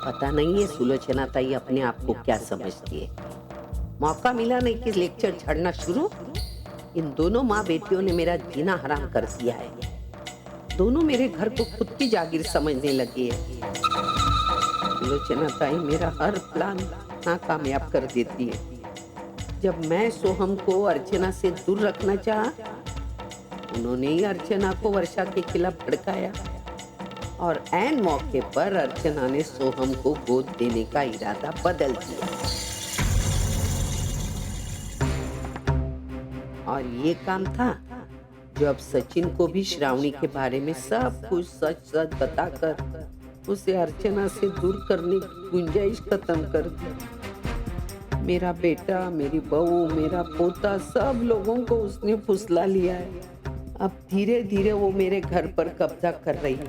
पता नहीं है सुलोचना ताई अपने आप को क्या समझती है। मौका मिला नहीं कि लेक्चर झाड़ना शुरू। इन दोनों माँ बेटियों ने मेरा जीना हराम कर दिया है। दोनों मेरे घर को खुद की जागीर समझने लगी है। सुलोचना ताई मेरा हर प्लान नाकामयाब कर देती है। जब मैं सोहम को अर्चना से दूर रखना चाहा, उन्होंने ही अर्चना को वर्षा के खिलाफ भड़काया और ऐन मौके पर अर्चना ने सोहम को गोद देने का इरादा बदल दिया। और ये काम था जब सचिन को भी श्रावणी के बारे में सब कुछ सच सच बताकर उसे अर्चना से दूर करने की गुंजाइश खत्म कर दी। मेरा बेटा, मेरी बहू, मेरा पोता, सब लोगों को उसने फुसला लिया है। अब धीरे धीरे वो मेरे घर पर कब्जा कर रही है।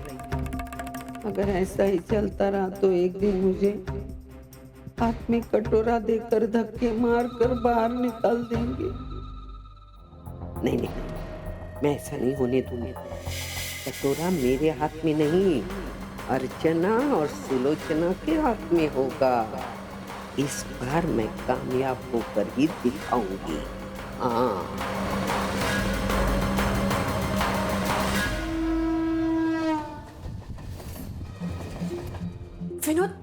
अगर ऐसा ही चलता रहा तो एक दिन मुझे हाथ में कटोरा देकर धक्के मारकर बाहर निकाल देंगे। नहीं नहीं, मैं ऐसा नहीं होने दूंगी। कटोरा मेरे हाथ में नहीं, अर्चना और सुलोचना के हाथ में होगा। इस बार मैं कामयाब होकर ही दिखाऊंगी। हाँ। विनोद,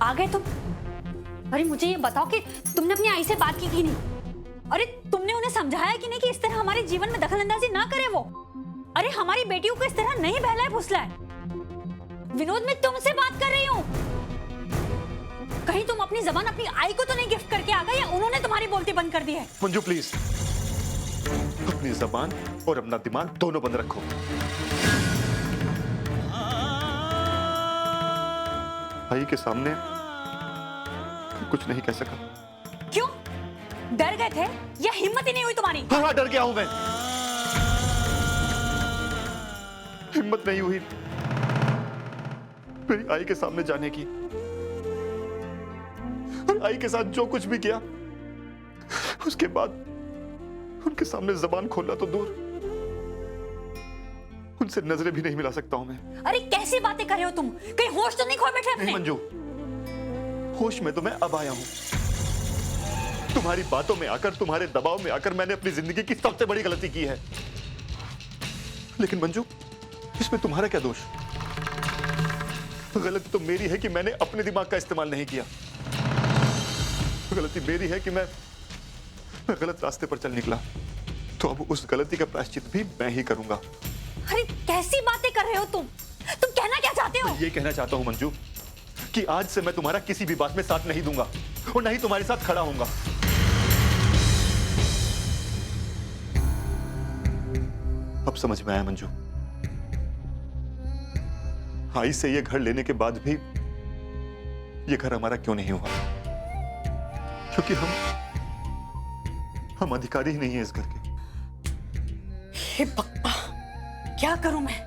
आ गए तुम? अरे मुझे ये बताओ कि तुमने अपनी आई से बात की कि नहीं? अरे तुमने उन्हें समझाया कि नहीं कि इस तरह हमारे जीवन में दखलंदाजी ना करे वो? अरे हमारी बेटियों को इस तरह नहीं बहलाए फुसलाए। विनोद, मैं तुमसे बात कर रही हूँ। कहीं तुम अपनी जबान अपनी आई को तो नहीं गिफ्ट करके आ गए या उन्होंने तुम्हारी बोलती बंद कर दी है? मंजू प्लीज, अपनी जबान और अपना दिमाग दोनों बंद रखो। भाई के सामने कुछ नहीं कह सका। क्यों? डर गए थे या हिम्मत ही नहीं हुई तुम्हारी? हाँ, डर गया हूं मैं। हिम्मत नहीं हुई मेरी आई के सामने जाने की। और आई के साथ जो कुछ भी किया, उसके बाद उनके सामने जबान खोलना तो दूर, उनसे नजरें भी नहीं मिला सकता हूं मैं। अरे कैसी बातें कर रहे हो तुम? कहीं होश तो नहीं खो बैठे अपने? नहीं मंजू, होश में तो मैं अब आया हूं। तुम्हारी बातों में आकर, तुम्हारे दबाव में आकर मैंने अपनी जिंदगी की सबसे बड़ी गलती की है। लेकिन मंजू, इसमें तुम्हारा क्या दोष? गलती तो मेरी है कि मैंने अपने दिमाग का इस्तेमाल नहीं किया। गलती मेरी है कि मैं गलत रास्ते पर चल निकला। तो अब उस गलती का प्रायश्चित भी मैं ही करूंगा। अरे कैसी बातें कर रहे हो तुम? तुम कहना क्या चाहते हो? मैं ये कहना चाहता हूं मंजू कि आज से मैं तुम्हारा किसी भी बात में साथ नहीं दूंगा और नहीं तुम्हारे साथ खड़ा होऊंगा। अब समझ में आया मंजू, आई से ये घर लेने के बाद भी ये घर हमारा क्यों नहीं हुआ? क्योंकि हम अधिकारी ही नहीं है इस घर के। हे भगवान, क्या करूं मैं?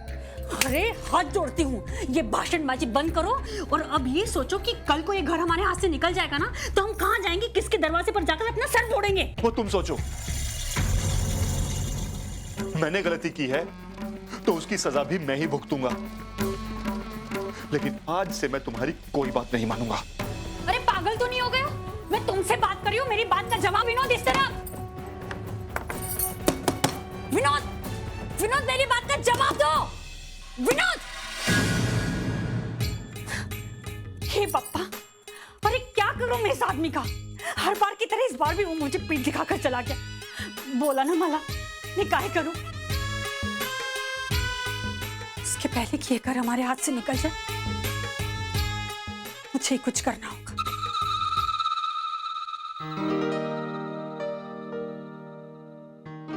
अरे हाथ जोड़ती हूँ, ये भाषणबाजी बंद करो और अब ये सोचो कि कल को ये घर हमारे हाथ से निकल जाएगा ना, तो हम कहाँ जाएंगे, किसके दरवाजे पर जाकर अपना सर फोड़ेंगे? वो तुम सोचो। मैंने गलती की है तो उसकी सजा भी मैं ही भुगतूंगा। लेकिन आज से मैं तुम्हारी कोई बात नहीं मानूंगा। अरे पागल तो नहीं हो गया? मैं तुमसे बात कर रही हूँ, मेरी बात का जवाब। विनोद, इस तरह विनोद, विनोद मेरी बात का जवाब दो। विनोद! हे पप्पा, अरे क्या करूं मैं इस आदमी का? हर बार की तरह इस बार भी वो मुझे पीठ दिखाकर चला गया। बोला ना मला, मैं काहे करूं? इसके पहले कि ये घर हमारे हाथ से निकल जाए, मुझे ही कुछ करना होगा।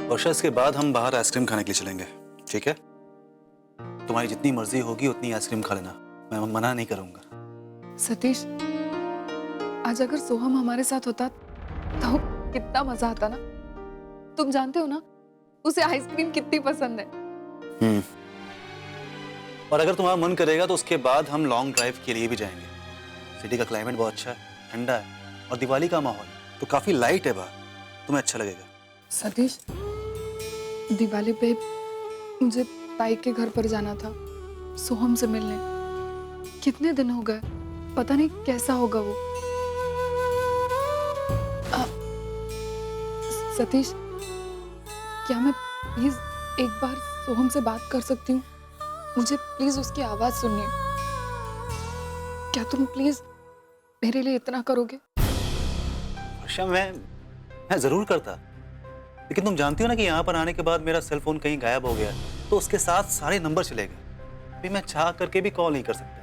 वर्षा, इसके बाद हम बाहर आइसक्रीम खाने के लिए चलेंगे, ठीक है? तुम्हारी जितनी मर्जी होगी उतनी आइसक्रीम खा लेना, मैं मना नहीं करूंगा। सतीश, आज अगर सोहम हमारे साथ होता तो कितना मजा आता ना। तुम जानते हो ना उसे आइसक्रीम कितनी पसंद है। और अगर तुम्हारा मन करेगा तो उसके बाद हम लॉन्ग ड्राइव के लिए भी जाएंगे। सिटी का क्लाइमेट बहुत अच्छा है, ठंडा है और दिवाली का माहौल तो काफी लाइट है बाहर, तुम्हें अच्छा लगेगा। सतीश, दिवाली पे मुझे ताई के घर पर जाना था सोहम से मिलने। कितने दिन हो गए पता नहीं कैसा होगा वो। आ, सतीश, क्या मैं प्लीज एक बार सोहम से बात कर सकती हूँ? मुझे प्लीज उसकी आवाज सुनिए। क्या तुम प्लीज मेरे लिए इतना करोगे? वर्षा, मैं जरूर करता, लेकिन तुम जानती हो ना कि यहाँ पर आने के बाद मेरा सेल फोन कहीं गायब हो गया, तो उसके साथ सारे नंबर चले गए। अभी मैं चाह करके भी कॉल नहीं कर सकता।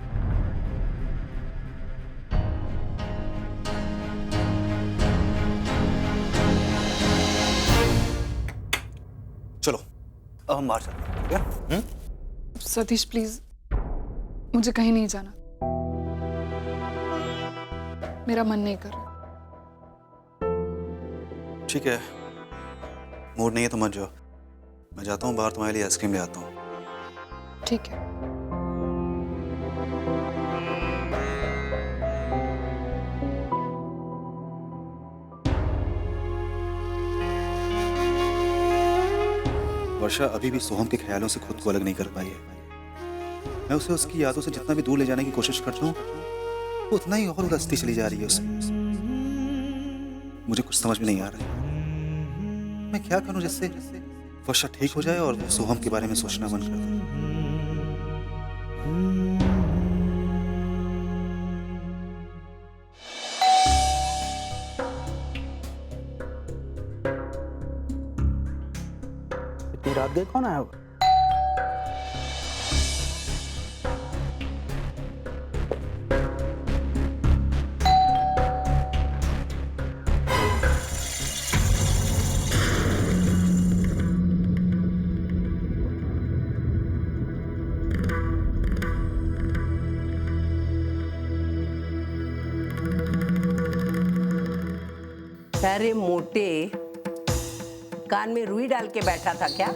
चलो अब हम बाहर चलते हैं, ठीक है? सतीश प्लीज, मुझे कहीं नहीं जाना। मेरा मन नहीं कर रहा। ठीक है, मूड नहीं है तो मत जाओ। मैं जाता हूँ बाहर, तुम्हारे लिए आइसक्रीम ले आता हूँ। ठीक है। वर्षा अभी भी सोहम के ख्यालों से खुद को अलग नहीं कर पाई है। मैं उसे उसकी यादों से जितना भी दूर ले जाने की कोशिश कर रहा हूँ, वो उतना ही और उलझती चली जा रही है उससे। मुझे कुछ समझ में नहीं आ रहा है, मैं क्या करूं जिससे वर्षा ठीक हो जाए और वो सोहम के बारे में सोचना बंद कर दे। इतनी रात गए कौन आया होगा? अरे मोटे, कान में रुई डाल के बैठा था क्या?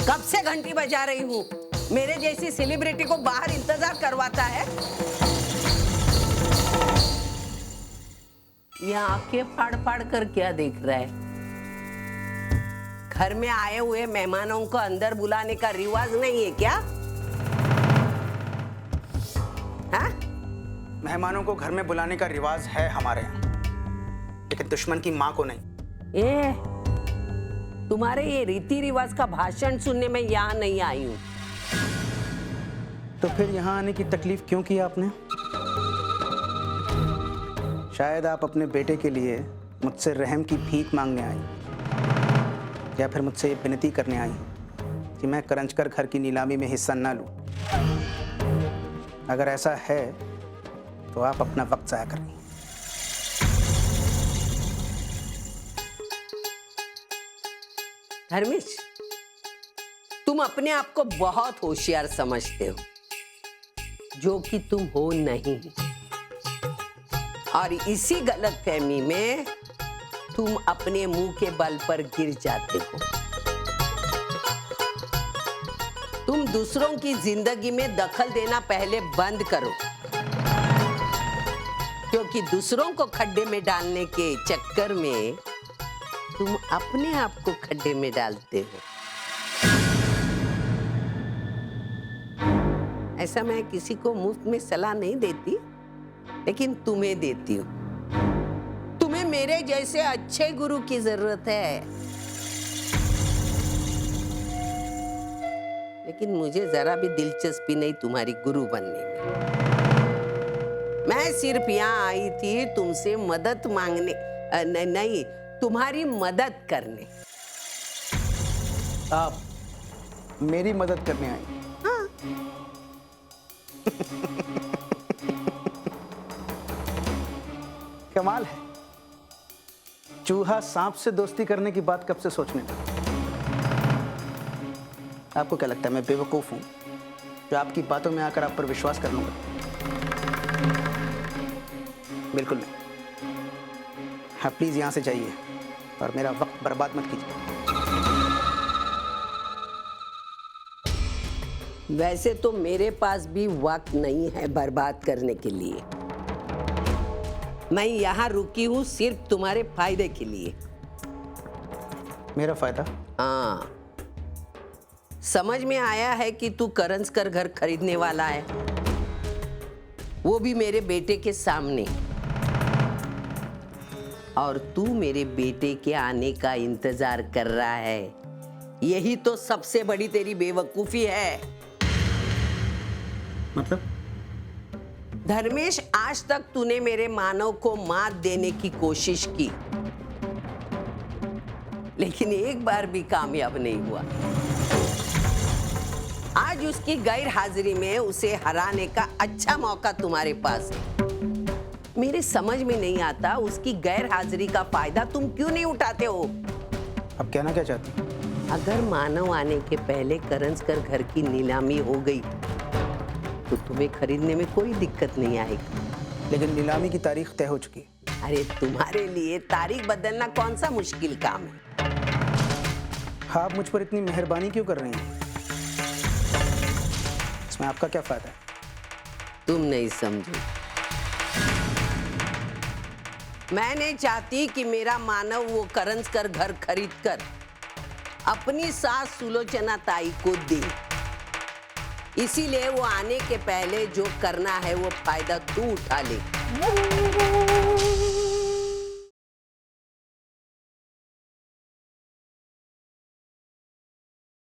कब से घंटी बजा रही हूँ। मेरे जैसी सेलिब्रिटी को बाहर इंतजार करवाता है। ये आंखें फाड़ फाड़ कर क्या देख रहा है? घर में आए हुए मेहमानों को अंदर बुलाने का रिवाज नहीं है क्या? हाँ? मेहमानों को घर में बुलाने का रिवाज है हमारे यहाँ, लेकिन दुश्मन की माँ को नहीं। तुम्हारे ये रीति रिवाज का भाषण सुनने में यहाँ नहीं आई हूँ। तो फिर यहाँ आने की तकलीफ क्यों की आपने? शायद आप अपने बेटे के लिए मुझसे रहम की भीख मांगने आई, या फिर मुझसे ये विनती करने आई कि मैं करंजकर घर की नीलामी में हिस्सा ना लूं। अगर ऐसा है तो आप अपना वक्त जाया कर रही हैं। धर्मेश, तुम अपने आप को बहुत होशियार समझते हो, जो कि तुम हो नहीं। और इसी गलतफहमी में तुम अपने मुंह के बल पर गिर जाते हो। तुम दूसरों की जिंदगी में दखल देना पहले बंद करो, क्योंकि दूसरों को खड्डे में डालने के चक्कर में तुम अपने आप को खड्डे में डालते हो। ऐसा मैं किसी को मुफ्त में सलाह नहीं देती, लेकिन तुम्हें देती हूँ। तुम्हें मेरे जैसे अच्छे गुरु की जरूरत है, लेकिन मुझे जरा भी दिलचस्पी नहीं तुम्हारी गुरु बनने में। मैं सिर्फ यहाँ आई थी तुमसे मदद मांगने, नहीं, तुम्हारी मदद करने। आप मेरी मदद करने आई? हाँ। कमाल है, चूहा सांप से दोस्ती करने की बात कब से सोचने लगा? आपको क्या लगता है मैं बेवकूफ हूं जो आपकी बातों में आकर आप पर विश्वास कर लूंगा? बिल्कुल नहीं। हाँ, प्लीज यहां से जाइए और मेरा वक्त बर्बाद मत कीजिए। वैसे तो मेरे पास भी वक्त नहीं है बर्बाद करने के लिए। मैं यहाँ रुकी हूँ सिर्फ तुम्हारे फायदे के लिए। मेरा फायदा? हाँ, समझ में आया है कि तू करंजकर घर खरीदने वाला है। वो भी मेरे बेटे के सामने। और तू मेरे बेटे के आने का इंतजार कर रहा है। यही तो सबसे बड़ी तेरी बेवकूफी है। मतलब? धर्मेश, आज तक तूने मेरे मानव को मात देने की कोशिश की, लेकिन एक बार भी कामयाब नहीं हुआ। आज उसकी गैर हाजिरी में उसे हराने का अच्छा मौका तुम्हारे पास है। मेरे समझ में नहीं आता उसकी गैर हाजिरी का फायदा तुम क्यों नहीं उठाते हो। अब कहना क्या चाहती? अगर मानव आने के पहले करंजकर घर की नीलामी हो गई तो तुम्हें खरीदने में कोई दिक्कत नहीं आएगी। लेकिन नीलामी की तारीख तय हो चुकी। अरे तुम्हारे लिए तारीख बदलना कौन सा मुश्किल काम है। हाँ, आप मुझ पर इतनी मेहरबानी क्यों कर रही हैं? इसमें आपका क्या फायदा है? तुम नहीं समझे। मैं नहीं चाहती कि मेरा मानव वो करंजकर घर खरीद कर अपनी सास सुलोचना ताई को दे। इसीलिए वो आने के पहले जो करना है वो फायदा तू उठा ले।